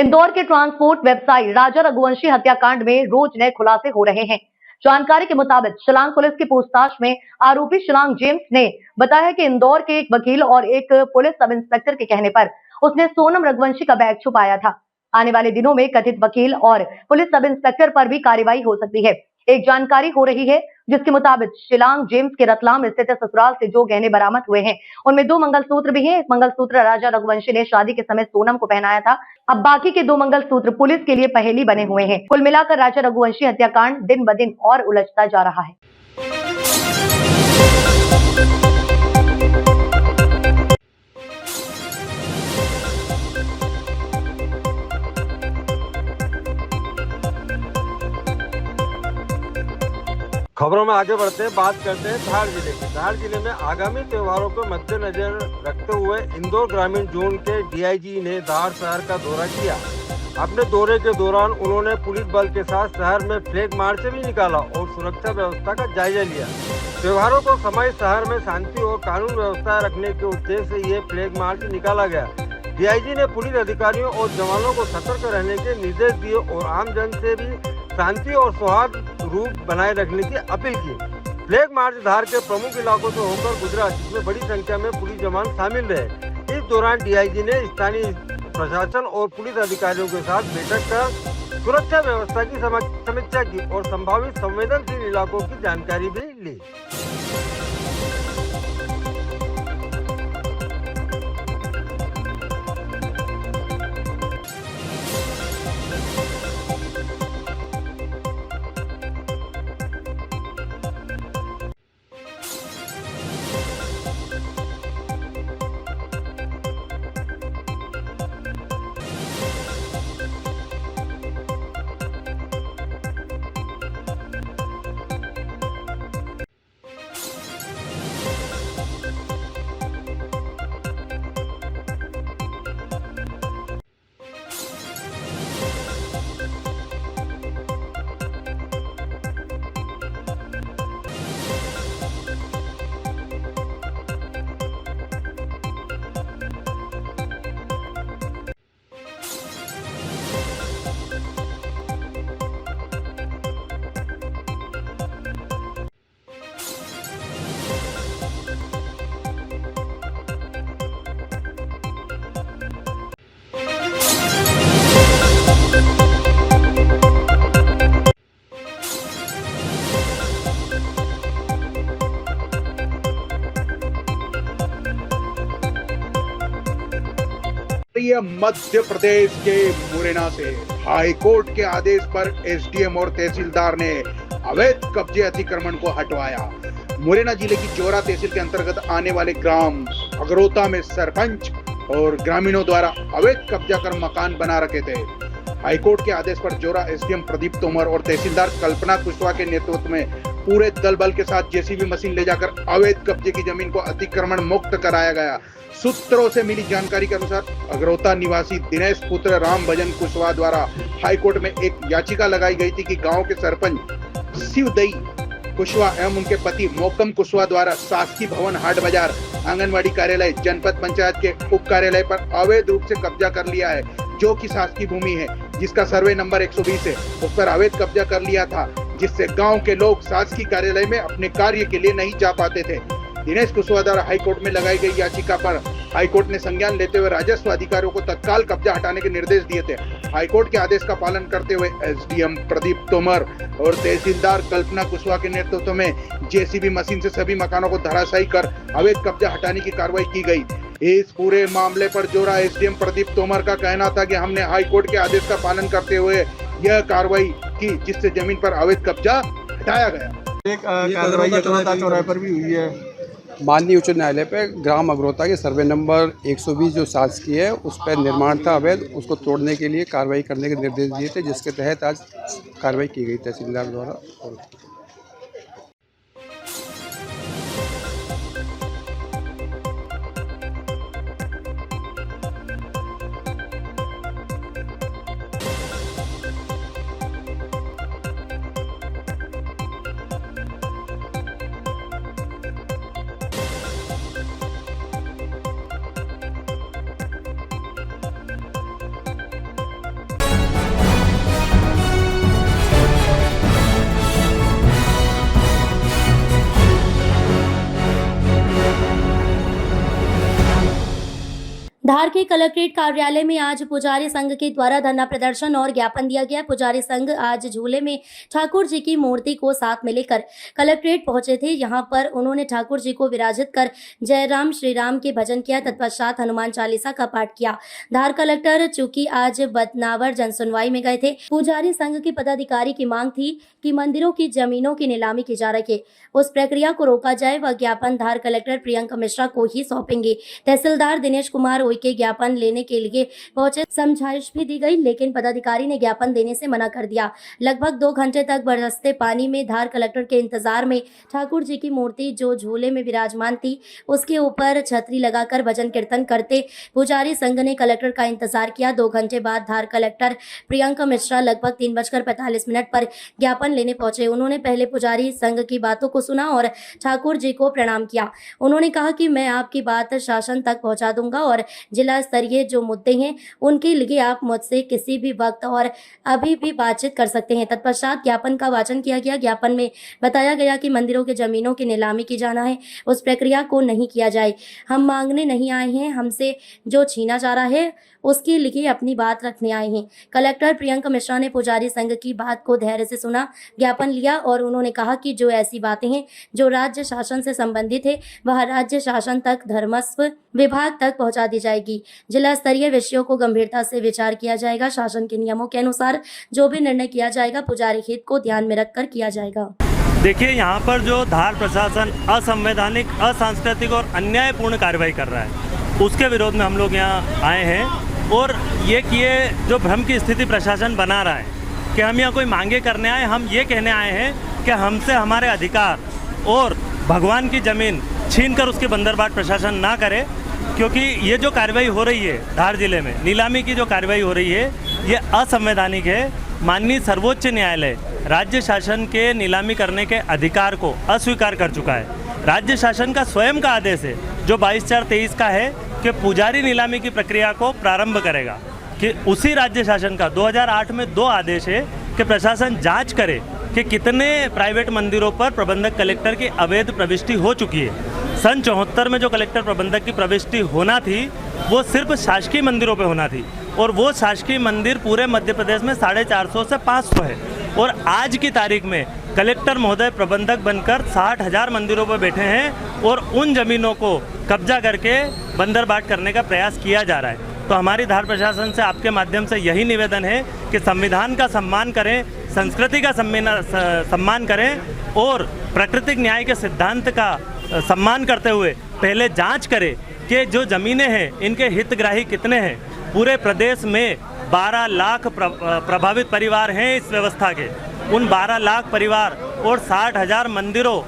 इंदौर के ट्रांसपोर्ट व्यवसायी राजा रघुवंशी हत्याकांड में रोज नए खुलासे हो रहे हैं। जानकारी के मुताबिक शिलांग पुलिस की पूछताछ में आरोपी शिलांग जेम्स ने बताया कि इंदौर के एक वकील और एक पुलिस सब इंस्पेक्टर के कहने पर उसने सोनम रघुवंशी का बैग छुपाया था। आने वाले दिनों में कथित वकील और पुलिस सब इंस्पेक्टर पर भी कार्रवाई हो सकती है। एक जानकारी हो रही है जिसके मुताबिक शिलांग जेम्स के रतलाम स्थित ससुराल से जो गहने बरामद हुए हैं उनमें 2 मंगलसूत्र भी हैं। एक मंगलसूत्र राजा रघुवंशी ने शादी के समय सोनम को पहनाया था। अब बाकी के 2 मंगलसूत्र पुलिस के लिए पहेली बने हुए हैं। कुल मिलाकर राजा रघुवंशी हत्याकांड दिन ब दिन और उलझता जा रहा है। खबरों में आगे बढ़ते हैं, बात करते हैं धार जिले की। धार जिले में आगामी त्योहारों को मद्देनजर रखते हुए इंदौर ग्रामीण जोन के डीआईजी ने धार शहर का दौरा किया। अपने दौरे के दौरान उन्होंने पुलिस बल के साथ शहर में फ्लैग मार्च भी निकाला और सुरक्षा व्यवस्था का जायजा लिया। त्योहारों को समय शहर में शांति और कानून व्यवस्था रखने के उद्देश्य से ये फ्लैग मार्च निकाला गया। डीआईजी ने पुलिस अधिकारियों और जवानों को सतर्क रहने के निर्देश दिए और आम जन से भी शांति और सौहार्द रूप बनाए रखने की अपील की। फ्लैग मार्च धार के प्रमुख इलाकों से होकर गुजरा, जिसमें बड़ी संख्या में पुलिस जवान शामिल रहे। इस दौरान डीआईजी ने स्थानीय प्रशासन और पुलिस अधिकारियों के साथ बैठक कर सुरक्षा व्यवस्था की समीक्षा की और संभावित संवेदनशील इलाकों की जानकारी भी ली। मध्य प्रदेश के मुरैना से हाई कोर्ट के आदेश पर एसडीएम और तहसीलदार ने अवैध कब्जे अतिक्रमण को हटवाया। मुरैना जिले की जोरा तहसील के अंतर्गत आने वाले ग्राम अगरोता में सरपंच और ग्रामीणों द्वारा अवैध कब्जा कर मकान बना रखे थे। हाईकोर्ट के आदेश पर जोरा एसडीएम प्रदीप तोमर और तहसीलदार कल्पना कुशवाहा के नेतृत्व में पूरे दल बल के साथ जेसीबी मशीन ले जाकर अवैध कब्जे की जमीन को अतिक्रमण मुक्त कराया गया। सूत्रों से मिली जानकारी के अनुसार अगरोता निवासी दिनेश पुत्र राम भजन कुशवाहा द्वारा हाईकोर्ट में एक याचिका लगाई गई थी कि गांव के सरपंच शिवदई कुशवाहा एवं उनके पति मोकम कुशवाहा द्वारा शासकीय भवन हाट बाजार आंगनवाड़ी कार्यालय जनपद पंचायत के उप कार्यालय पर अवैध रूप से कब्जा कर लिया है, जो कि शासकीय भूमि है जिसका सर्वे नंबर 120 है। उस पर अवैध कब्जा कर लिया था, जिससे गांव के लोग शासकीय कार्यालय में अपने कार्य के लिए नहीं जा पाते थे। दिनेश कुशवाहा द्वारा हाईकोर्ट में लगाई गई याचिका पर हाईकोर्ट ने संज्ञान लेते हुए राजस्व अधिकारियों को तत्काल कब्जा हटाने के निर्देश दिए थे। हाईकोर्ट के आदेश का पालन करते हुए एसडीएम प्रदीप तोमर और तहसीलदार कल्पना कुशवाहा के नेतृत्व में जेसीबी मशीन से सभी मकानों को धराशायी कर अवैध कब्जा हटाने की कार्रवाई की गई। इस पूरे मामले पर जोरा एसडीएम प्रदीप तोमर का कहना था कि हमने हाईकोर्ट के आदेश का पालन करते हुए यह कार्रवाई की, जिससे जमीन पर अवैध कब्जा हटाया गया। एक कार्रवाई अगरोता चौराहे पर भी हुई है। माननीय उच्च न्यायालय पे ग्राम अगरोता के सर्वे नंबर 120 जो शासकीय है उस पर निर्माण था अवैध, उसको तोड़ने के लिए कार्रवाई करने के निर्देश दिए थे, जिसके तहत आज कार्रवाई की गई तहसीलदार द्वारा। धार के कलेक्ट्रेट कार्यालय में आज पुजारी संघ के द्वारा धरना प्रदर्शन और ज्ञापन दिया गया। पुजारी संघ आज झूले में ठाकुर जी की मूर्ति को साथ में लेकर कलेक्ट्रेट पहुंचे थे। यहां पर उन्होंने ठाकुर जी को विराजित कर जय राम श्री राम के भजन किया। तत्पश्चात हनुमान चालीसा का पाठ किया। धार कलेक्टर चूंकि आज बदनावर जनसुनवाई में गए थे, पुजारी संघ के पदाधिकारी की मांग थी कि मंदिरों की जमीनों की नीलामी की जा रही है, उस प्रक्रिया को रोका जाए। वह ज्ञापन धार कलेक्टर प्रियंका मिश्रा को ही सौंपेंगे। तहसीलदार दिनेश कुमार के ज्ञापन लेने के लिए पहुंचे। समझाइश भी दी गई, लेकिन पदाधिकारी ने ज्ञापन देने से मना कर दिया। लगभग 2 घंटे तक बरसते पानी में धार कलेक्टर के इंतजार में ठाकुर जी की मूर्ति जो झूले में विराजमान थी, उसके ऊपर छतरी लगाकर भजन कीर्तन करते पुजारी संघ ने कलेक्टर का इंतजार किया। 2 घंटे बाद धार कलेक्टर प्रियंका मिश्रा लगभग 3:45 पर ज्ञापन लेने पहुंचे। उन्होंने पहले पुजारी संघ की बातों को सुना और ठाकुर जी को प्रणाम किया। उन्होंने कहा कि मैं आपकी बात शासन तक पहुंचा दूंगा और जिला स्तरीय जो मुद्दे हैं उनके लिए आप मुझसे किसी भी वक्त और अभी भी बातचीत कर सकते हैं। तत्पश्चात ज्ञापन का वाचन किया गया। ज्ञापन में बताया गया कि मंदिरों के जमीनों की नीलामी की जाना है, उस प्रक्रिया को नहीं किया जाए। हम मांगने नहीं आए हैं, हमसे जो छीना जा रहा है उसके लिए अपनी बात रखने आए हैं। कलेक्टर प्रियंका मिश्रा ने पुजारी संघ की बात को धैर्य से सुना, ज्ञापन लिया और उन्होंने कहा कि जो ऐसी बातें हैं जो राज्य शासन से संबंधित है वह राज्य शासन तक धर्मस्व विभाग तक पहुंचा दी जाएगी। जिला स्तरीय विषयों को गंभीरता से विचार किया जाएगा। शासन के नियमों के अनुसार जो भी निर्णय किया जाएगा पुजारी हित को ध्यान में रखकर किया जाएगा। देखिए, यहाँ पर जो धार प्रशासन असंवैधानिक, असांस्कृतिक और अन्यायपूर्ण कार्रवाई कर रहा है, उसके विरोध में हम लोग यहाँ आए हैं। और ये जो भ्रम की स्थिति प्रशासन बना रहा है कि हम यहाँ कोई मांगे करने आए, हम ये कहने आए हैं कि हमसे हमारे अधिकार और भगवान की ज़मीन छीनकर उसकी बंदरबाट प्रशासन ना करे, क्योंकि ये जो कार्रवाई हो रही है धार जिले में, नीलामी की जो कार्रवाई हो रही है, ये असंवैधानिक है। माननीय सर्वोच्च न्यायालय राज्य शासन के नीलामी करने के अधिकार को अस्वीकार कर चुका है। राज्य शासन का स्वयं का आदेश है जो 22/4/23 का है कि पुजारी नीलामी की प्रक्रिया को प्रारंभ करेगा। कि उसी राज्य शासन का 2008 में 2 आदेश है कि प्रशासन जांच करे कि कितने प्राइवेट मंदिरों पर प्रबंधक कलेक्टर की अवैध प्रविष्टि हो चुकी है। सन 74 में जो कलेक्टर प्रबंधक की प्रविष्टि होना थी वो सिर्फ शासकीय मंदिरों पे होना थी, और वो शासकीय मंदिर पूरे मध्य प्रदेश में 450 से 500 है। और आज की तारीख में कलेक्टर महोदय प्रबंधक बनकर 60,000 मंदिरों पर बैठे हैं और उन जमीनों को कब्जा करके बंदरबाट करने का प्रयास किया जा रहा है। तो हमारी धार प्रशासन से आपके माध्यम से यही निवेदन है कि संविधान का सम्मान करें, संस्कृति का सम्मान करें और प्राकृतिक न्याय के सिद्धांत का सम्मान करते हुए पहले जांच करें कि जो ज़मीनें हैं इनके हितग्राही कितने हैं। पूरे प्रदेश में 12 लाख प्रभावित परिवार हैं इस व्यवस्था के। उन 12 लाख परिवार और 60,000 मंदिरों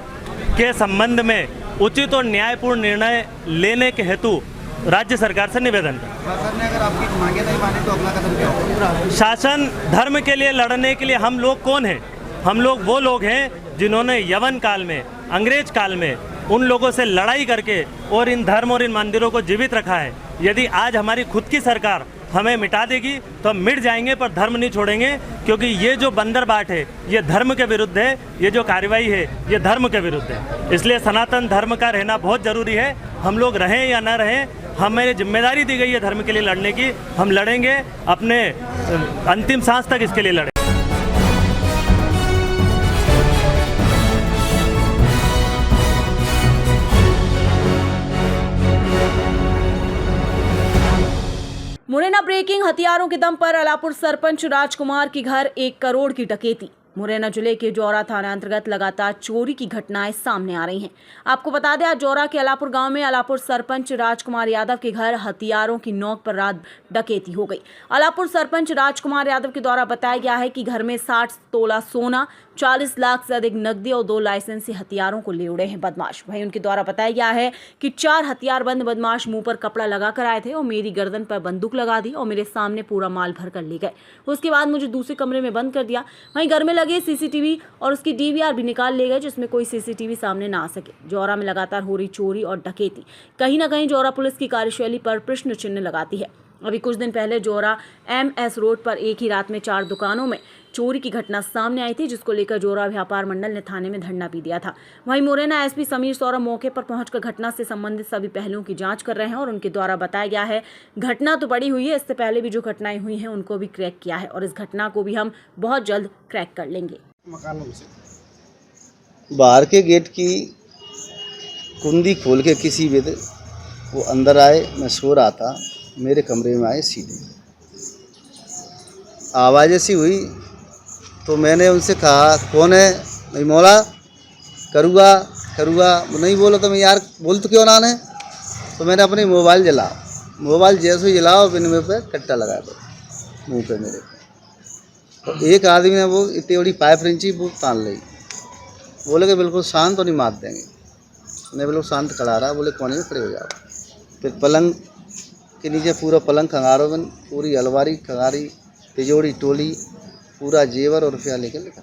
के संबंध में उचित और न्यायपूर्ण निर्णय लेने के हेतु राज्य सरकार से निवेदन है। शासन ने अगर आपकी मांगे नहीं मानी तो अगला कदम क्या होगा? शासन धर्म के लिए लड़ने के लिए हम लोग कौन हैं? हम लोग वो लोग हैं जिन्होंने यवन काल में, अंग्रेज काल में उन लोगों से लड़ाई करके और इन धर्म और इन मंदिरों को जीवित रखा है। यदि आज हमारी खुद की सरकार हमें मिटा देगी तो हम मिट जाएंगे, पर धर्म नहीं छोड़ेंगे, क्योंकि ये जो बंदरबाट है ये धर्म के विरुद्ध है, ये जो कार्रवाई है ये धर्म के विरुद्ध है। इसलिए सनातन धर्म का रहना बहुत ज़रूरी है। हम लोग रहें या ना रहें, हमें जिम्मेदारी दी गई है धर्म के लिए लड़ने की। हम लड़ेंगे, अपने अंतिम सांस तक इसके लिए लड़ेंगे। मुरैना ब्रेकिंग, हथियारों के दम पर अलापुर सरपंच राजकुमार की घर 1 करोड़ की डकैती। मुरैना जिले के जौरा थाना अंतर्गत लगातार चोरी की घटनाएं सामने आ रही हैं। आपको बता दें, आज जौरा के अलापुर गांव में अलापुर सरपंच राजकुमार यादव के घर हथियारों की नोक पर रात डकैती हो गई। अलापुर सरपंच राजकुमार यादव के द्वारा बताया गया है कि घर में 60 तोला सोना, 40 लाख से अधिक नकदी और 2 लाइसेंसी हथियारों को ले उड़े हैं बदमाश। वहीं उनके द्वारा बताया गया है कि 4 हथियारबंद बदमाश मुंह पर कपड़ा लगाकर आए थे और मेरी गर्दन पर बंदूक लगा दी और मेरे सामने पूरा माल भर कर ले गए। उसके बाद मुझे दूसरे कमरे में बंद कर दिया। वहीं घर में लगे सीसीटीवी और उसकी डीवीआर भी निकाल ले गए, जिसमें कोई सीसीटीवी सामने ना आ सके। जौरा में लगातार हो रही चोरी और डकैती कहीं ना कहीं जौरा पुलिस की कार्यशैली पर प्रश्न चिन्ह लगाती है। अभी कुछ दिन पहले जौरा MS रोड पर एक ही रात में 4 दुकानों में चोरी की घटना सामने आई थी, जिसको लेकर जोरा व्यापार मंडल ने थाने में धरना भी दिया था। वहीं मुरैना एसपी समीर सौरभ मौके पर पहुंचकर घटना से संबंधित सभी पहलुओं की जांच कर रहे हैं और उनके द्वारा बताया गया है घटना तो बड़ी हुई है, इससे पहले भी जो घटनाएं हुई हैं उनको भी क्रैक किया है और इस घटना को भी हम बहुत जल्द क्रैक कर लेंगे। बाहर के गेट की कुंडी खोल के किसी विध वो अंदर आए, मैं सो रहा था, मेरे कमरे में आए सीधे। आवाज़ ऐसी हुई तो मैंने उनसे कहा कौन है, नहीं मौला करूँगा करूँगा, नहीं बोला तो मैं यार बोल तो क्यों ना है। तो मैंने अपनी मोबाइल मोबाइल जैसे ही जलाओ फिर मेरे पे कट्टा लगा दो मुँह पे मेरे। तो एक आदमी ने वो इतनी बड़ी पाइप रिंची वो तान ली, बोले कि बिल्कुल शांत और नहीं मार देंगे। मैं बिल्कुल शांत खड़ा रहा, बोले कोने में खड़े हो जाओ। फिर पलंग के नीचे पूरा पलंग खंगारो, मैंने पूरी अलमारी खंगारी, तिजोरी टोली, पूरा जेवर और रुपया लेकर लेकर।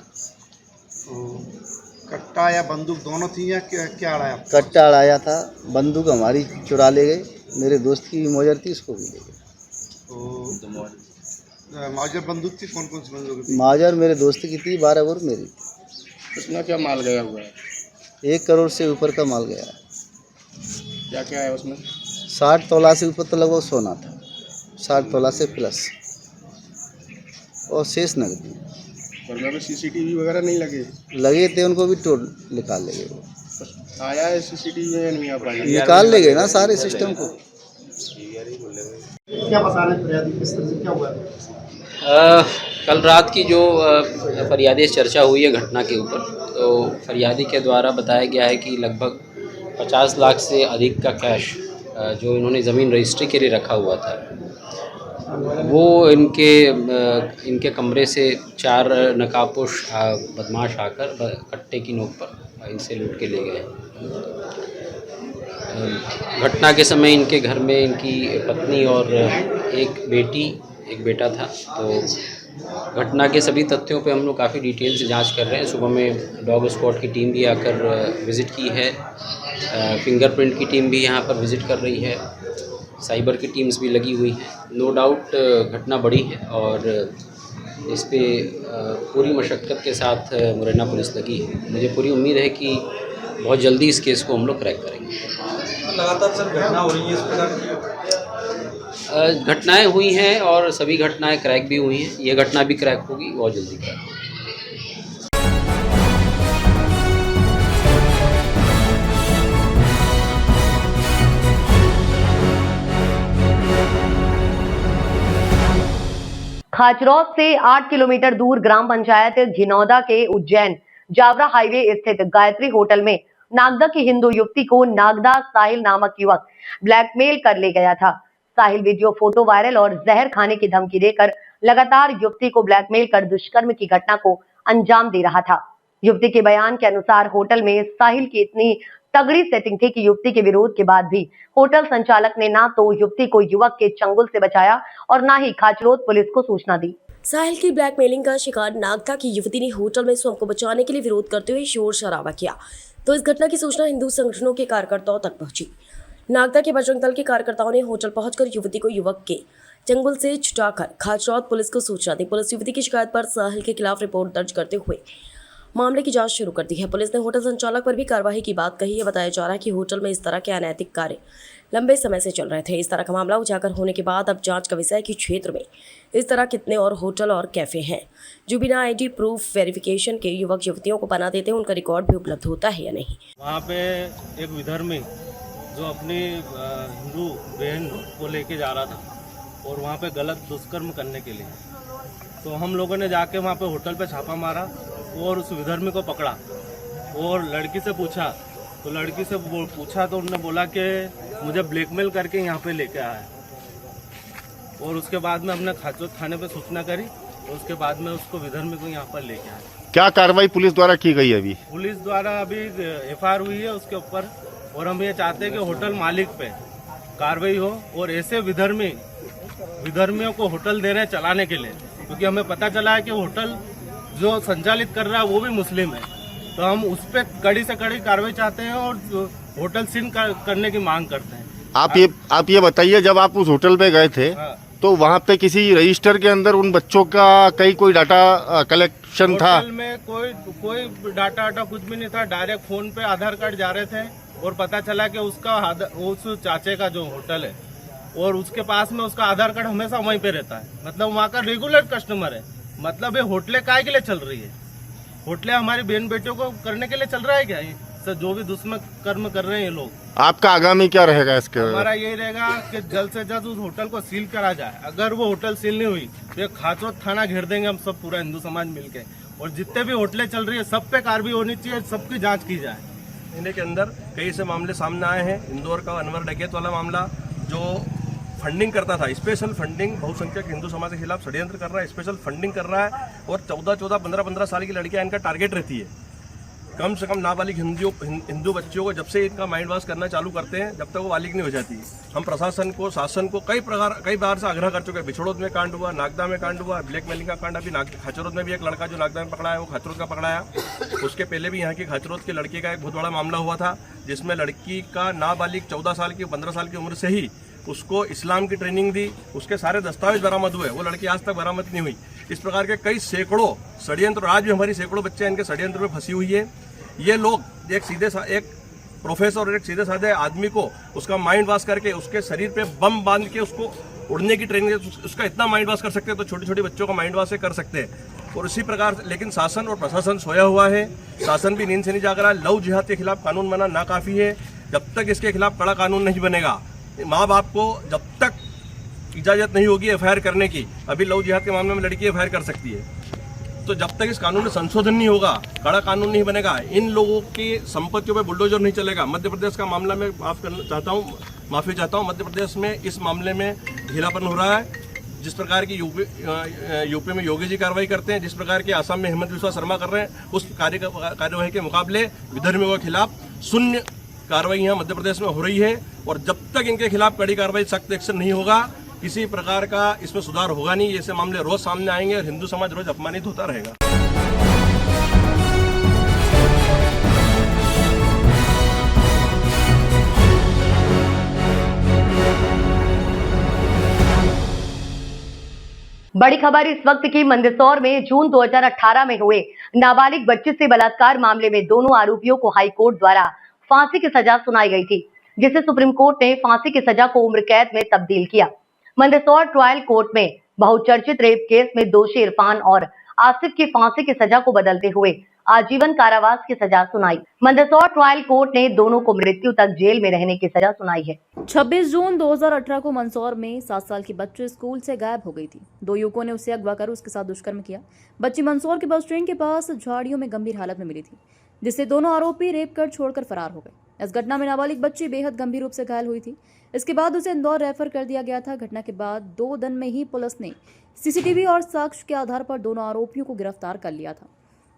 कट्टा या बंदूक दोनों थी या क्या अड़ाया? कट्टा अड़ाया था, बंदूक हमारी चुरा ले गए, मेरे दोस्त की भी मौजर थी, उसको भी ले गए। माउजर बंदूक थी? कौन कौन सी बंदूक थी? माउजर मेरे दोस्त की थी, 12 बोर मेरी थी। कितना क्या माल गया हुआ है? 1 करोड़ से ऊपर का माल गया है। क्या क्या है उसमें? 60 तोला से ऊपर तो लगभग सोना था, 60 तोला से प्लस, और शेष नकदी। घर में सीसीटीवी वगैरह नहीं लगे थे, उनको भी तोड़ निकाल ले गए। वो आया है सीसीटीवी में नहीं आ पाया? निकाल ले गए ना सारे सिस्टम को। क्या बता रहे फरियादी, किस तरह से क्या हुआ? कल रात की जो फरियादी से चर्चा हुई है घटना के ऊपर, तो फरियादी के द्वारा बताया गया है कि लगभग 50 लाख से अधिक का कैश जो इन्होंने ज़मीन रजिस्ट्री के लिए रखा हुआ था, वो इनके कमरे से 4 नकाबपोश बदमाश आकर कट्टे की नोक पर इनसे लूट के ले गए। घटना के समय इनके घर में इनकी पत्नी और एक बेटा था। तो घटना के सभी तथ्यों पे हम लोग काफ़ी डिटेल से जांच कर रहे हैं। सुबह में डॉग स्क्वाड की टीम भी आकर विज़िट की है, फिंगरप्रिंट की टीम भी यहाँ पर विज़िट कर रही है, साइबर की टीम्स भी लगी हुई हैं। नो डाउट घटना बड़ी है और इस पे पूरी मशक्क़त के साथ मुरैना पुलिस लगी है। मुझे पूरी उम्मीद है कि बहुत जल्दी इस केस को हम लोग क्रैक करेंगे। लगातार सर घटना हो रही है इस प्रकार की? घटनाएं हुई हैं और सभी घटनाएं क्रैक भी हुई हैं। ये घटना भी क्रैक होगी, बहुत जल्दी क्रैक होगी। खाचरौद से 8 किलोमीटर दूर ग्राम पंचायत घिनौदा के उज्जैन जावरा हाईवे स्थित गायत्री होटल में नागदा की हिंदू युवती को नागदा साहिल नामक युवक ब्लैकमेल कर ले गया था। साहिल वीडियो फोटो वायरल और जहर खाने की धमकी देकर लगातार युवती को ब्लैकमेल कर दुष्कर्म की घटना को अंजाम दे रहा था। युवती के बयान के अनुसार होटल में साहिल की इतनी तगड़ी सेटिंग थी कि युवती के विरोध के बाद भी होटल संचालक ने ना तो युवती को युवक के चंगुल से बचाया और ना ही खाचरोद पुलिस को सूचना दी। साहिल की ब्लैकमेलिंग का शिकार नागदा की युवती ने होटल में स्वयं को बचाने के लिए विरोध करते हुए शोर शराबा किया, तो इस घटना की सूचना हिंदू संगठनों के कार्यकर्ताओं तक पहुंची। नागदा के बजरंग दल के कार्यकर्ताओं ने होटल पहुंचकर युवती को युवक के चंगुल से छुटाकर खाचरौद पुलिस को सूचना दी। पुलिस युवती की शिकायत पर साहिल के खिलाफ रिपोर्ट दर्ज करते हुए मामले की जांच शुरू कर दी है। पुलिस ने होटल संचालक पर भी कार्रवाई की बात कही है। बताया जा रहा है कि होटल में इस तरह के अनैतिक कार्य लंबे समय से चल रहे थे। इस तरह का मामला उजागर होने के बाद अब जांच का विषय है कि क्षेत्र में इस तरह कितने और होटल और कैफे हैं जो बिना आईडी प्रूफ वेरिफिकेशन के युवक युवतियों को बना देते हैं, उनका रिकॉर्ड भी उपलब्ध होता है या नहीं। वहाँ पे एक विधर्मी जो अपनी हिंदू बहन को लेके जा रहा था और वहाँ पे गलत दुष्कर्म करने के लिए, तो हम लोगों ने जाके वहाँ पे होटल पे छापा मारा और उस विधर्मी को पकड़ा और लड़की से पूछा, तो लड़की से पूछा तो उन्होंने बोला कि मुझे ब्लैकमेल करके यहाँ पे लेके आया। और उसके बाद में हमने खाचरौद थाने पे सूचना करी और उसके बाद में उसको विधर्मी को यहाँ पर लेके आया। क्या कार्रवाई पुलिस द्वारा की गई है? अभी पुलिस द्वारा अभी FIR हुई है उसके ऊपर और हम ये चाहते हैं कि होटल मालिक पे कार्रवाई हो और ऐसे विधर्मियों को होटल दे रहे हैं चलाने के लिए, क्योंकि हमें पता चला है कि होटल जो संचालित कर रहा है वो भी मुस्लिम है, तो हम उस पर कड़ी से कड़ी कार्रवाई चाहते हैं और होटल सील करने की मांग करते हैं। आप ये बताइए, जब आप उस होटल पे गए थे तो वहाँ पे किसी रजिस्टर के अंदर उन बच्चों का कोई डाटा कलेक्शन था? होटल में कोई डाटा कुछ भी नहीं था। डायरेक्ट फोन पे आधार कार्ड जा रहे थे और पता चला कि उस चाचे का जो होटल है और उसके पास में उसका आधार कार्ड हमेशा वहीं पे रहता है, मतलब वहाँ का रेगुलर कस्टमर है। मतलब ये होटलें काय के लिए चल रही है? होटलें हमारी बहन बेटियों को करने के लिए चल रहा है क्या? ये सर जो भी दुष्म कर्म कर रहे हैं ये लोग। आपका आगामी क्या रहेगा इसके? हमारा यही रहेगा कि जल्द से जल्द उस होटल को सील करा जाए। अगर वो होटल सील नहीं हुई तो खाचोत थाना घेर देंगे हम सब, पूरा हिंदू समाज मिलके। और जितने भी होटलें चल रही है सब पे कार्रवाई होनी चाहिए, सबकी जांच की जाए। महीने के अंदर कई ऐसे मामले सामने आए हैं। इंदौर का अनवर डकैत वाला मामला, जो फंडिंग करता था, स्पेशल फंडिंग, बहुसंख्यक हिंदू समाज के खिलाफ षड्यंत्र कर रहा है, स्पेशल फंडिंग कर रहा है। और 14, 15 साल की लड़कियां इनका टारगेट रहती है। कम से कम नाबालिग हिंदू बच्चियों को जब से इनका माइंड वॉश करना चालू करते हैं, जब तक वो बालिग नहीं हो जाती। हम प्रशासन को, शासन को कई बार से आग्रह कर चुके हैं। बिछोड़ोद में कांड हुआ, नागदा में कांड हुआ, ब्लैकमेलिंग का कांड अभी खाचरोद में भी एक लड़का जो नागदा में पकड़ा है वो खाचरोद का पकड़ाया। उसके पहले भी यहाँ की खाचरोद की लड़की का एक बहुत बड़ा मामला हुआ था, जिसमें लड़की का नाबालिग 14 साल की 15 साल की उम्र से ही उसको इस्लाम की ट्रेनिंग दी। उसके सारे दस्तावेज बरामद हुए, वो लड़की आज तक बरामद नहीं हुई। इस प्रकार के कई सैकड़ों षड्यंत्र, आज भी हमारी सैकड़ों बच्चे इनके षड्यंत्र में फंसी हुई है। ये लोग एक प्रोफेसर और एक सीधे साधे आदमी को उसका माइंड वॉश करके उसके शरीर पे बम बांध के उसको उड़ने की ट्रेनिंग, उसका इतना माइंड वॉश कर सकते हैं तो छोटी छोटी बच्चों का माइंड वॉश कर सकते हैं। और इसी प्रकार, लेकिन शासन और प्रशासन सोया हुआ है, शासन भी नींद से नहीं जाग रहा है। लव जिहाद के खिलाफ कानून बना ना काफ़ी है। जब तक इसके खिलाफ कड़ा कानून नहीं बनेगा, माँ बाप को जब तक इजाज़त नहीं होगी एफआईआर करने की, अभी लव जिहाद के मामले में लड़की एफआईआर कर सकती है, तो जब तक इस कानून में संशोधन नहीं होगा, कड़ा कानून नहीं बनेगा, इन लोगों की संपत्तियों पे बुलडोजर नहीं चलेगा। मध्य प्रदेश का मामला में माफी चाहता हूँ। मध्य प्रदेश में इस मामले में ढीलापन हो रहा है। जिस प्रकार की यूपी में योगी जी कार्रवाई करते हैं, जिस प्रकार की आसाम में हेमंत बिस्वा शर्मा कर रहे हैं, उस कार्यवाही के मुकाबले विधर्मियों के खिलाफ शून्य कार्रवाई यहाँ मध्य प्रदेश में हो रही है। और जब तक इनके खिलाफ कड़ी कार्रवाई, सख्त एक्शन नहीं होगा, किसी प्रकार का इसमें सुधार होगा नहीं। ऐसे मामले रोज सामने आएंगे और हिंदू समाज रोज अपमानित होता रहेगा। बड़ी खबर इस वक्त की मंदसौर में जून 2018 में हुए नाबालिग बच्ची से बलात्कार मामले में दोनों आरोपियों को हाई कोर्ट द्वारा फांसी की सजा सुनाई गई थी, जिसे सुप्रीम कोर्ट ने फांसी की सजा को उम्र कैद में तब्दील किया। मंदसौर ट्रायल कोर्ट में बहुचर्चित रेप केस में दोषी इरफान और आसिफ की फांसी की सजा को बदलते हुए आजीवन कारावास की सजा सुनाई। मंदसौर ट्रायल कोर्ट ने दोनों को मृत्यु तक जेल में रहने की सजा सुनाई है। 26 जून 2018 को मंदसौर में 7 साल की बच्ची स्कूल से गायब हो गई थी। 2 युवकों ने उसे अगवा कर उसके साथ दुष्कर्म किया। बच्ची मंदसौर के बस स्टैंड के पास झाड़ियों में गंभीर हालत में मिली थी, जिससे दोनों आरोपी रेप कर छोड़कर फरार हो गए। इस घटना में नाबालिग बच्ची बेहद गंभीर रूप से घायल हुई थी। इसके बाद उसे इंदौर रेफर कर दिया गया था। घटना के बाद 2 दिन में ही पुलिस ने सीसीटीवी और साक्ष्य के आधार पर दोनों आरोपियों को गिरफ्तार कर लिया था।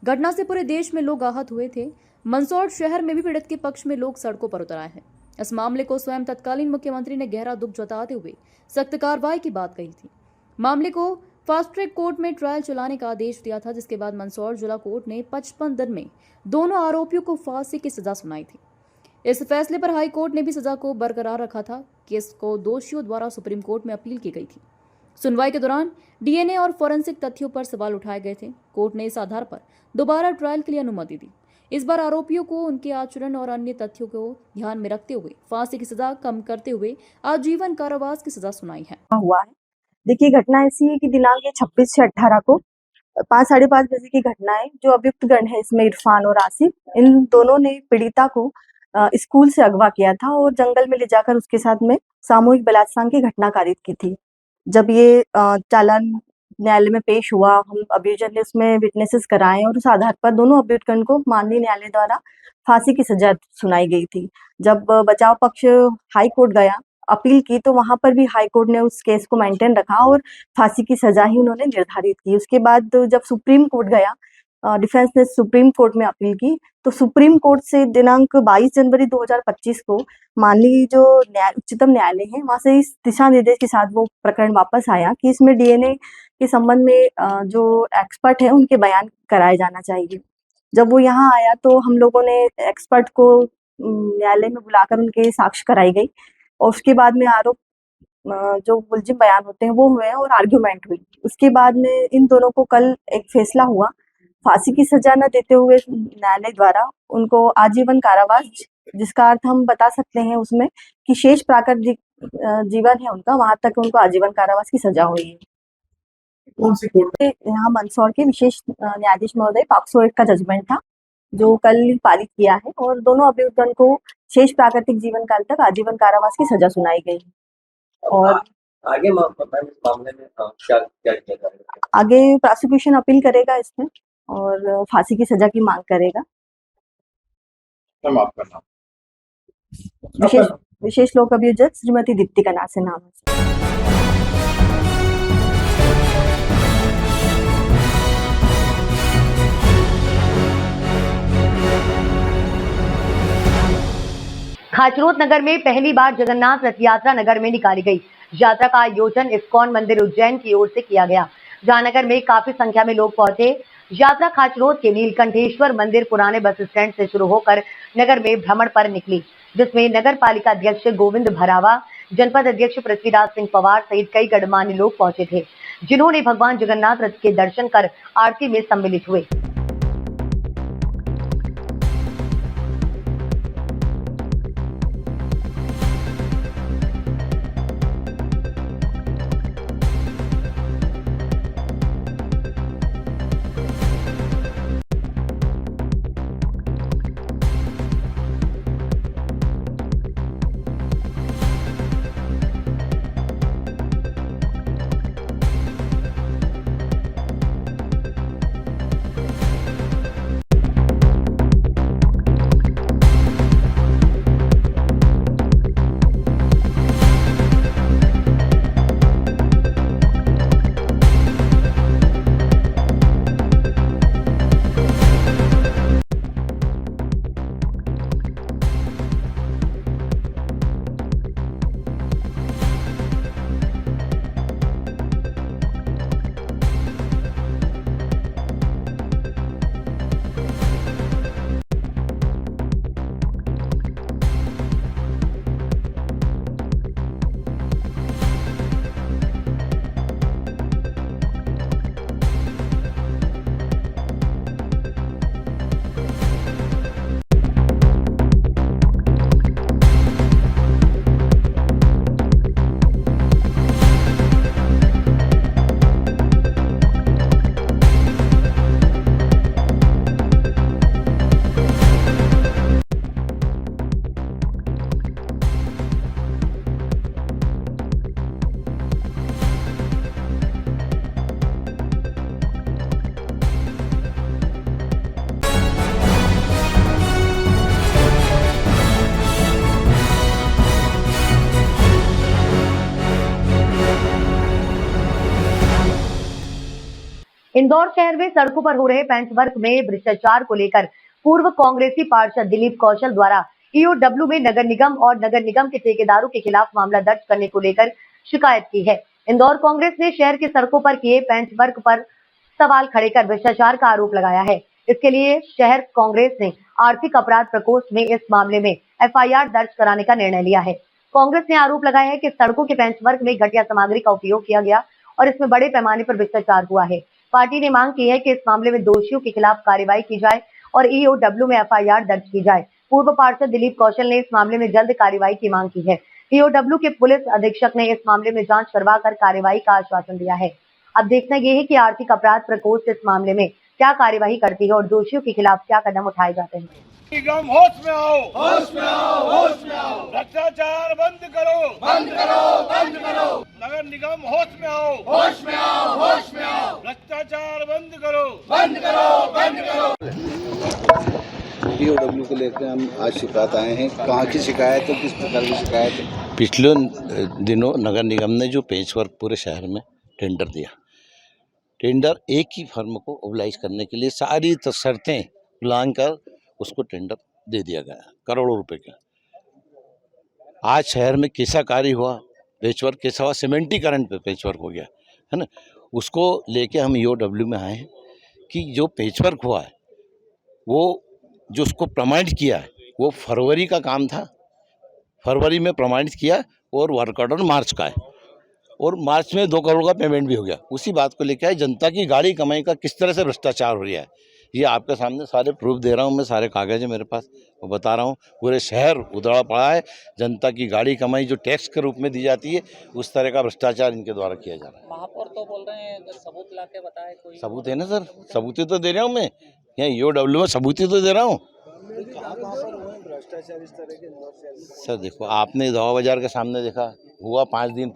घटना से पूरे देश में लोग आहत हुए थे। मंदसौर शहर में भी पीड़ित के पक्ष में लोग सड़कों पर उतर आए हैं। इस मामले को स्वयं तत्कालीन मुख्यमंत्री ने गहरा दुख जताते हुए सख्त कार्रवाई की बात कही थी। मामले को फास्ट ट्रैक कोर्ट में ट्रायल चलाने का आदेश दिया था, जिसके बाद मंदसौर जिला कोर्ट ने 55 दिन में दोनों आरोपियों को फांसी की सजा सुनाई थी। इस फैसले पर हाई कोर्ट ने भी सजा को बरकरार रखा था। केस को दोषियों द्वारा सुप्रीम कोर्ट में अपील की गई थी। सुनवाई के दौरान डीएनए और फोरेंसिक तथ्यों पर सवाल उठाए गए थे। कोर्ट ने इस आधार पर दोबारा ट्रायल के लिए अनुमति दी। इस बार आरोपियों को उनके आचरण और अन्य तथ्यों को ध्यान में रखते हुए फांसी की सजा कम करते हुए आजीवन कारावास की सजा सुनाई है। हुआ है, देखिए घटना ऐसी है कि दिनांक 26 से 18 को 5 साढ़े 5 बजे की घटना है। जो अभियुक्त गण है इसमें इरफान और आसिफ, इन दोनों ने पीड़िता को स्कूल से अगवा किया था और जंगल में ले जाकर उसके साथ में सामूहिक बलात्कार की घटना कारित की थी। जब ये चालान न्यायालय में पेश हुआ, हम अभियोजन ने उसमें विटनेसेस कराए और उस आधार पर दोनों अभियुक्तगण को माननीय न्यायालय द्वारा फांसी की सजा सुनाई गई थी। जब बचाव पक्ष हाई कोर्ट गया, अपील की, तो वहां पर भी हाई कोर्ट ने उस केस को मेंटेन रखा और फांसी की सजा ही उन्होंने निर्धारित की। उसके बाद जब सुप्रीम कोर्ट गया, डिफेंस ने सुप्रीम कोर्ट में अपील की, तो सुप्रीम कोर्ट से दिनांक 22 जनवरी 2025 को माननीय जो उच्चतम न्यायालय है, वहां से इस दिशा निर्देश के साथ वो प्रकरण वापस आया कि इसमें डीएनए के संबंध में जो एक्सपर्ट है उनके बयान कराया जाना चाहिए। जब वो यहाँ आया तो हम लोगों ने एक्सपर्ट को न्यायालय में बुलाकर उनके साक्ष्य कराई गई और उसके बाद में आरोप जो मुलजिम बयान होते हैं वो हुए हैं और आर्ग्यूमेंट हुई। उसके बाद में इन दोनों को कल एक फैसला हुआ, फांसी की सजा न देते हुए न्यायालय द्वारा उनको आजीवन कारावास, जिसका अर्थ हम बता सकते हैं उसमें कि शेष प्राकृतिक जीवन है उनका, वहां तक उनको आजीवन कारावास की सजा हुई है। कौन सी कोर्ट? यहाँ मंदसौर के विशेष न्यायाधीश महोदय पॉक्सो एक्ट का जजमेंट था जो कल पारित किया है और दोनों अभियुक्तों को शेष प्राकृतिक जीवन काल तक आजीवन कारावास की सजा सुनाई गई। और आगे इस मामले में क्या किया जाएगा? आगे प्रोसिक्यूशन अपील करेगा इसमें और फांसी की सजा की मांग करेगा। आपका नाम? विशेष लोक अभियोजक श्रीमती दीप्ति कनार से नाम है। खाचरोद नगर में पहली बार जगन्नाथ रथ यात्रा नगर में निकाली गई। यात्रा का आयोजन इस्कॉन मंदिर उज्जैन की ओर से किया गया, जहां नगर में काफी संख्या में लोग पहुंचे। यात्रा खाचरोद के नीलकंठेश्वर मंदिर पुराने बस स्टैंड से शुरू होकर नगर में भ्रमण पर निकली, जिसमें नगर पालिका अध्यक्ष गोविंद भरावा, जनपद अध्यक्ष पृथ्वीराज सिंह पवार सहित कई गणमान्य लोग पहुंचे थे, जिन्होंने भगवान जगन्नाथ रथ के दर्शन कर आरती में सम्मिलित हुए। इंदौर शहर में सड़कों पर हो रहे पैंचवर्क में भ्रष्टाचार को लेकर पूर्व कांग्रेसी पार्षद दिलीप कौशल द्वारा ईओडब्ल्यू में नगर निगम और नगर निगम के ठेकेदारों के खिलाफ मामला दर्ज करने को लेकर शिकायत की है। इंदौर कांग्रेस ने शहर की सड़कों पर किए पैंचवर्क पर सवाल खड़े कर भ्रष्टाचार का आरोप लगाया है। इसके लिए शहर कांग्रेस ने आर्थिक अपराध प्रकोष्ठ में इस मामले में एफआईआर दर्ज कराने का निर्णय लिया है। कांग्रेस ने आरोप लगाया है कि सड़कों के पैंचवर्क में घटिया सामग्री का उपयोग किया गया और इसमें बड़े पैमाने पर भ्रष्टाचार हुआ है। पार्टी ने मांग की है कि इस मामले में दोषियों के खिलाफ कार्रवाई की जाए और ईओडब्ल्यू में एफआईआर दर्ज की जाए। पूर्व पार्षद दिलीप कौशल ने इस मामले में जल्द कार्रवाई की मांग की है। ईओडब्ल्यू के पुलिस अधीक्षक ने इस मामले में जांच करवाकर कार्रवाई का आश्वासन दिया है। अब देखना यह है कि आर्थिक अपराध प्रकोष्ठ इस मामले में क्या कार्यवाही करती है और दोषियों के खिलाफ क्या कदम उठाए जाते हैं। निगम होश में आओ, होश में आओ, होश में आओ। भ्रष्टाचार बंद करो, बंद करो, बंद करो। नगर निगम होश में आओ, होश में आओ, होश में आओ। भ्रष्टाचार बंद करो, बंद करो, बंद करो। ईओडब्ल्यू को लेकर हम आज शिकायत आए हैं। कहाँ की शिकायत है, किस प्रकार की शिकायत है? पिछले दिनों नगर निगम ने जो पेचवर्क पूरे शहर में टेंडर दिया, टेंडर एक ही फर्म को ओबलाइज करने के लिए सारी शर्तें प्लान कर उसको टेंडर दे दिया गया, करोड़ों रुपए का। आज शहर में कैसा कार्य हुआ, पेचवर्क कैसा हुआ, सीमेंटीकरण पे पेचवर्क हो गया है ना। उसको लेके हम ईओडब्ल्यू में आए हैं कि जो पेचवर्क हुआ है वो जो उसको प्रमाणित किया है वो फरवरी का काम था, फरवरी में प्रमाणित किया और वर्क ऑर्डर मार्च का है। और मार्च में 2 करोड़ का पेमेंट भी हो गया। उसी बात को लेकर जनता की गाड़ी कमाई का किस तरह से भ्रष्टाचार हो रहा है, ये आपके सामने सारे प्रूफ दे रहा हूँ मैं, सारे कागज है मेरे पास, वो बता रहा हूँ। पूरे शहर उधड़ा पड़ा है। जनता की गाड़ी कमाई जो टैक्स के रूप में दी जाती है, उस तरह का भ्रष्टाचार इनके द्वारा किया जा रहा है। महापौर तो बोल रहे हैं अगर सबूत ला के बताए कोई। सबूत है ना सर, सबूती तो दे रहा हूँ मैं, यहाँ EOW में सबूती तो दे रहा हूँ। सर देखो, आपने दवा बाजार के सामने देखा, हुआ 5 दिन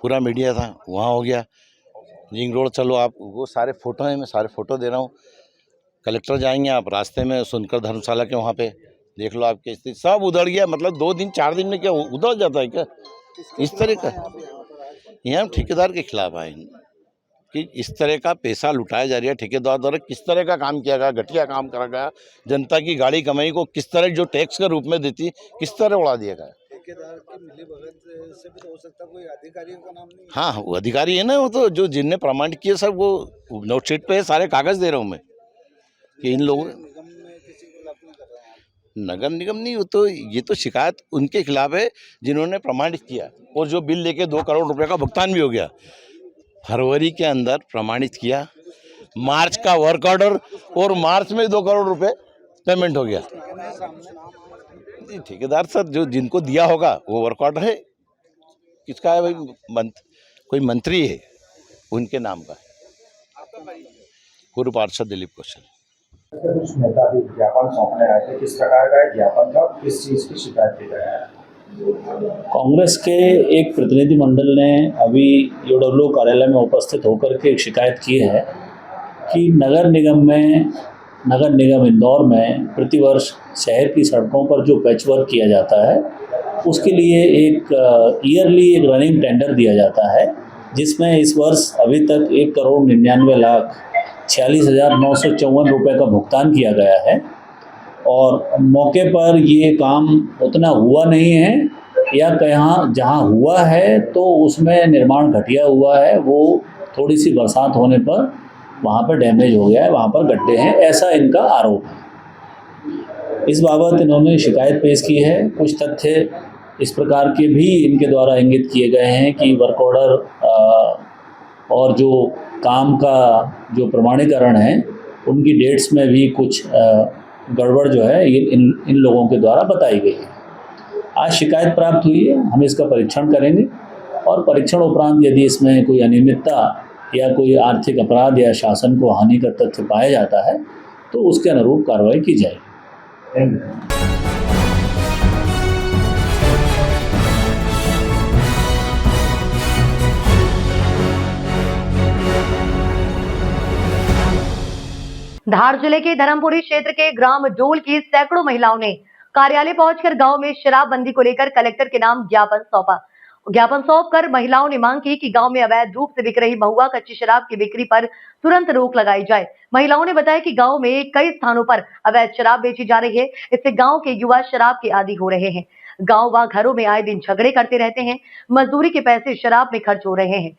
पूरा मीडिया था, वहाँ हो गया। रिंग रोड चलो आप, वो सारे फोटो हैं, मैं सारे फोटो दे रहा हूँ। कलेक्टर जाएंगे आप, रास्ते में सुनकर धर्मशाला के वहाँ पे देख लो आपकी स्थिति, सब उधड़ गया। मतलब 2 दिन 4 दिन में क्या उधड़ जाता है क्या इस तरह का? यहाँ हम ठेकेदार के खिलाफ आए कि इस तरह का पैसा लुटाया जा रहा है ठेकेदार द्वारा। किस तरह का काम किया गया, घटिया काम करा गया। जनता की गाड़ी कमाई को किस तरह जो टैक्स के रूप में देती, किस तरह उड़ा दिया गया। ठेकेदार की मिलीभगत से भी तो हो सकता, कोई अधिकारियों का नाम नहीं। हाँ, वो अधिकारी है ना, वो तो जो जिनने प्रमाणित किए सब, वो नोटशीट पे सारे कागज दे रहा हूँ मैं कि इन लोगों नगर निगम नहीं, वो तो ये तो शिकायत उनके खिलाफ है जिन्होंने प्रमाणित किया, और जो बिल लेके 2 करोड़ रुपए का भुगतान भी हो गया। फरवरी के अंदर प्रमाणित किया, मार्च का वर्क ऑर्डर, और मार्च में 2 करोड़ रुपए पेमेंट हो गया। ठेकेदार सर जो जिनको दिया होगा वो वर्क ऑर्डर है, किसका है भाई? कोई मंत्री है उनके नाम का। पूर्व पार्षद दिलीप कौशल। कुछ नेता भी ज्ञापन सौंपने आए थे, किस प्रकार का ज्ञापन था, किस चीज की शिकायत की गई है? कांग्रेस के एक प्रतिनिधि मंडल ने अभी EOW कार्यालय में उपस्थित होकर के एक शिकायत की है कि नगर निगम इंदौर में प्रतिवर्ष शहर की सड़कों पर जो पैचवर्क किया जाता है, उसके लिए एक ईयरली एक रनिंग टेंडर दिया जाता है, जिसमें इस वर्ष अभी तक 1,99,46,954 रुपये का भुगतान किया गया है। और मौके पर ये काम उतना हुआ नहीं है, या कहाँ जहाँ हुआ है तो उसमें निर्माण घटिया हुआ है, वो थोड़ी सी बरसात होने पर वहाँ पर डैमेज हो गया है, वहाँ पर गड्ढे हैं, ऐसा इनका आरोप है। इस बाबत इन्होंने शिकायत पेश की है। कुछ तथ्य इस प्रकार के भी इनके द्वारा इंगित किए गए हैं कि वर्क ऑर्डर और जो काम का जो प्रमाणीकरण है, उनकी डेट्स में भी कुछ गड़बड़ जो है ये इन लोगों के द्वारा बताई गई है। आज शिकायत प्राप्त हुई है, हम इसका परीक्षण करेंगे, और परीक्षण उपरांत यदि इसमें कोई अनियमितता या कोई आर्थिक अपराध या शासन को हानि का तथ्य पाया जाता है तो उसके अनुरूप कार्रवाई की जाएगी। धार जिले के धर्मपुरी क्षेत्र के ग्राम डोल की सैकड़ों महिलाओं ने कार्यालय पहुंचकर गांव में शराबबंदी को लेकर कलेक्टर के नाम ज्ञापन सौंपा। ज्ञापन सौंपकर महिलाओं ने मांग की कि गांव में अवैध रूप से बिक रही महुआ कच्ची शराब की बिक्री पर तुरंत रोक लगाई जाए। महिलाओं ने बताया कि गांव में कई स्थानों पर अवैध शराब बेची जा रही है, इससे गांव के युवा शराब के आदी हो रहे हैं। गांव व घरों में आए दिन झगड़े करते रहते हैं, मजदूरी के पैसे शराब में खर्च हो रहे हैं,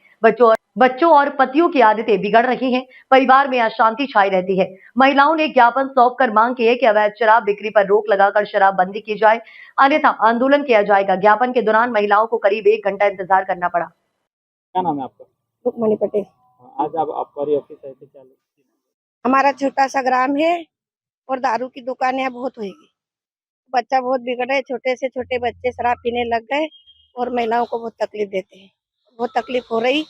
बच्चों और पतियों की आदतें बिगड़ रही हैं, परिवार में अशांति छाई रहती है। महिलाओं ने ज्ञापन सौंपकर मांग की है कि अवैध शराब बिक्री पर रोक लगाकर शराबबंदी की जाए, अन्यथा आंदोलन किया जाएगा। ज्ञापन के दौरान महिलाओं को करीब 1 घंटा इंतजार करना पड़ा। क्या नाम है आपका? रुक्मणी पटेल। आज आप आपका ऑफिस है, क्या? हमारा छोटा सा ग्राम है और दारू की दुकान यहाँ बहुत होगी। बच्चा बहुत बिगड़ है, छोटे से छोटे बच्चे शराब पीने लग गए और महिलाओं को बहुत तकलीफ देते हैं। बहुत तकलीफ हो रही,